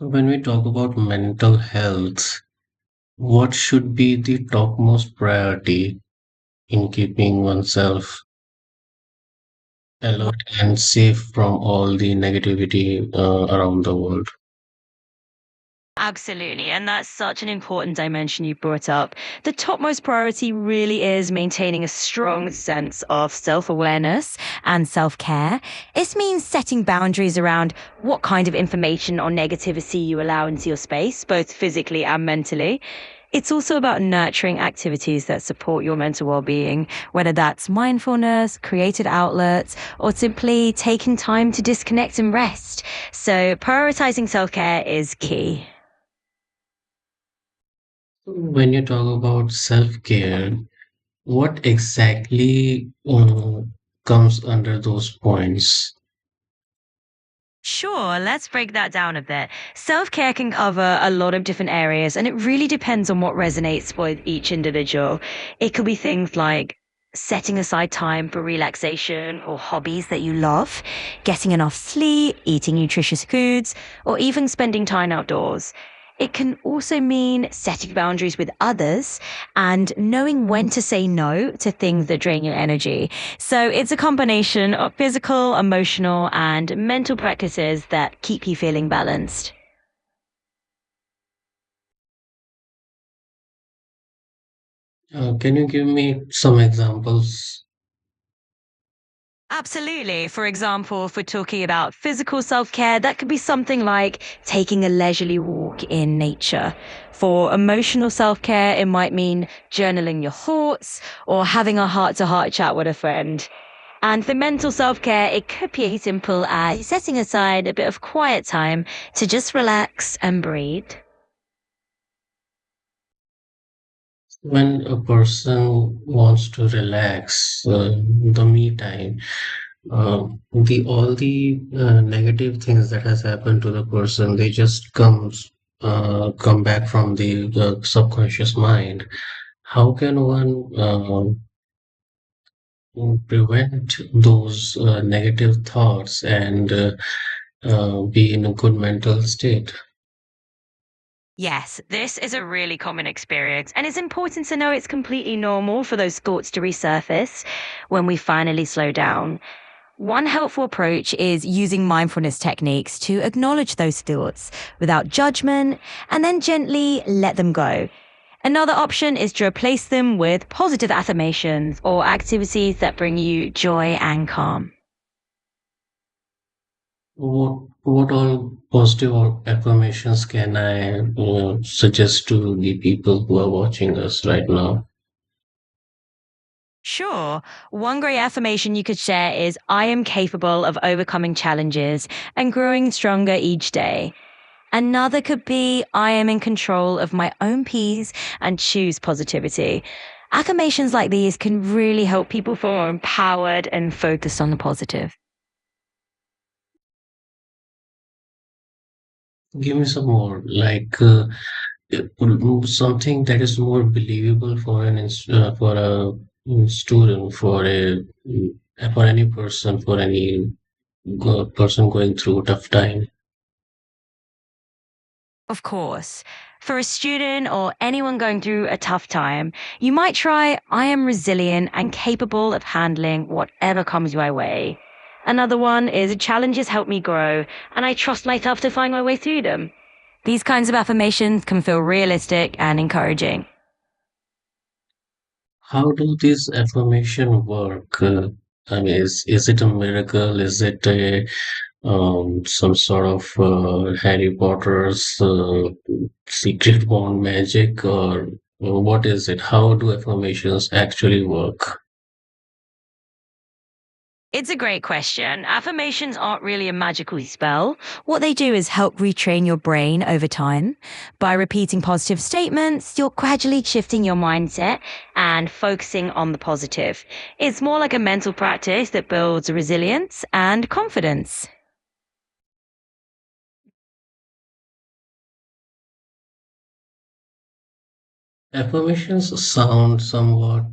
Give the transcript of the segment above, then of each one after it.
So when we talk about mental health, what should be the topmost priority in keeping oneself alert and safe from all the negativity around the world? Absolutely. And that's such an important dimension you brought up. The topmost priority really is maintaining a strong sense of self awareness and self care. It means setting boundaries around what kind of information or negativity you allow into your space, both physically and mentally. It's also about nurturing activities that support your mental well being, whether that's mindfulness, creative outlets, or simply taking time to disconnect and rest. So, prioritizing self care is key. When you talk about self-care, what exactly comes under those points? Sure, let's break that down a bit. Self care can cover a lot of different areas, and it really depends on what resonates with each individual. It could be things like setting aside time for relaxation or hobbies that you love, getting enough sleep, eating nutritious foods, or even spending time outdoors. It can also mean setting boundaries with others and knowing when to say no to things that drain your energy. So it's a combination of physical, emotional, and mental practices that keep you feeling balanced. Can you give me some examples? Absolutely. For example, if we're talking about physical self care, that could be something like taking a leisurely walk in nature. For emotional self care, it might mean journaling your thoughts or having a heart to heart chat with a friend. And for mental self care, it could be as simple as setting aside a bit of quiet time to just relax and breathe. When a person wants to relax, the me time, the all the negative things that has happened to the person, they just come back from the subconscious mind. How can one prevent those negative thoughts and be in a good mental state? Yes, this is a really common experience, and it's important to know it's completely normal for those thoughts to resurface when we finally slow down. One helpful approach is using mindfulness techniques to acknowledge those thoughts without judgment and then gently let them go. Another option is to replace them with positive affirmations or activities that bring you joy and calm. What all positive or affirmations can I suggest to the people who are watching us right now? Sure. One great affirmation you could share is I am capable of overcoming challenges and growing stronger each day. Another could be I am in control of my own peace and choose positivity. Affirmations like these can really help people feel more empowered and focused on the positive. Give me some more, like something that is more believable for for a student, for any person, for any person going through a tough time. Of course, for a student or anyone going through a tough time, you might try I am resilient and capable of handling whatever comes my way. Another one is challenges help me grow and I trust myself to find my way through them. These kinds of affirmations can feel realistic and encouraging. How do these affirmation work? I mean, is it a miracle? Is it a some sort of Harry Potter's secret wand magic, or what is it? How do affirmations actually work? It's a great question. Affirmations aren't really a magical spell. What they do is help retrain your brain over time. By repeating positive statements, you're gradually shifting your mindset and focusing on the positive. It's more like a mental practice that builds resilience and confidence. Affirmations sound somewhat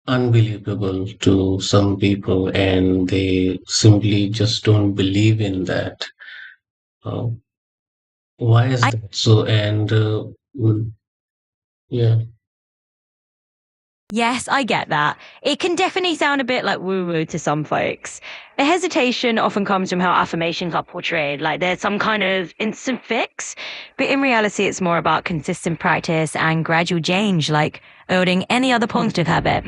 unbelievable to some people, and they simply just don't believe in that. Uh, why is I that so? And yeah, Yes, I get that. It can definitely sound a bit like woo-woo to some folks. The hesitation often comes from how affirmations are portrayed, like there's some kind of instant fix. But in reality, it's more about consistent practice and gradual change, like owning any other positive habit.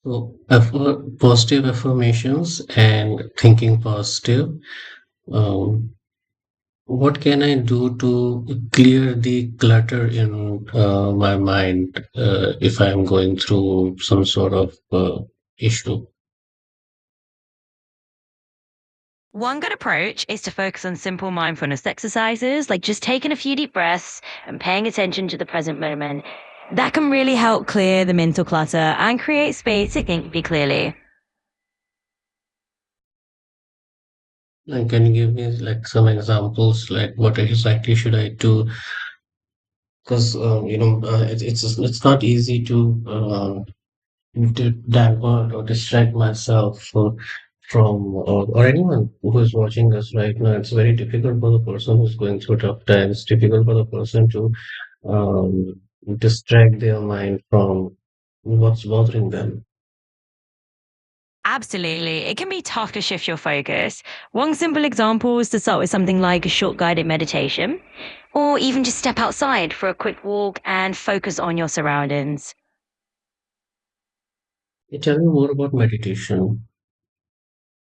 so positive affirmations and thinking positive. Um, what can I do to clear the clutter in my mind if I'm going through some sort of issue? One good approach is to focus on simple mindfulness exercises, like just taking a few deep breaths and paying attention to the present moment. That can really help clear the mental clutter and create space to think clearly. Like, can you give me like some examples, like what exactly should I do? Because it's not easy to divert or distract myself or anyone who is watching us right now. It's very difficult for the person who's going through tough times. It's difficult for the person to um, distract their mind from what's bothering them. Absolutely. It can be tough to shift your focus. One simple example is to start with something like a short guided meditation, or even just step outside for a quick walk and focus on your surroundings. Tell me more about meditation.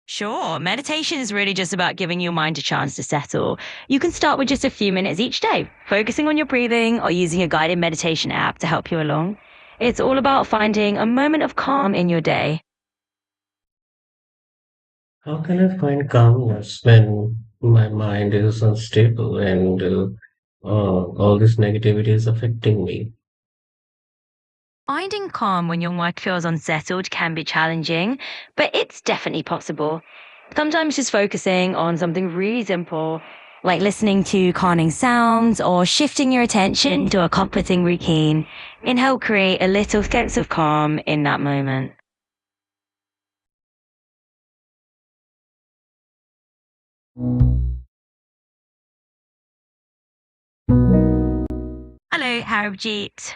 Sure, meditation is really just about giving your mind a chance to settle. You can start with just a few minutes each day, focusing on your breathing or using a guided meditation app to help you along. It's all about finding a moment of calm in your day. How can I find calmness when my mind is unstable and all this negativity is affecting me? Finding calm when your mind feels unsettled can be challenging, but it's definitely possible. Sometimes just focusing on something really simple, like listening to calming sounds or shifting your attention to a comforting routine, can help create a little sense of calm in that moment. Hello, Harabjeet.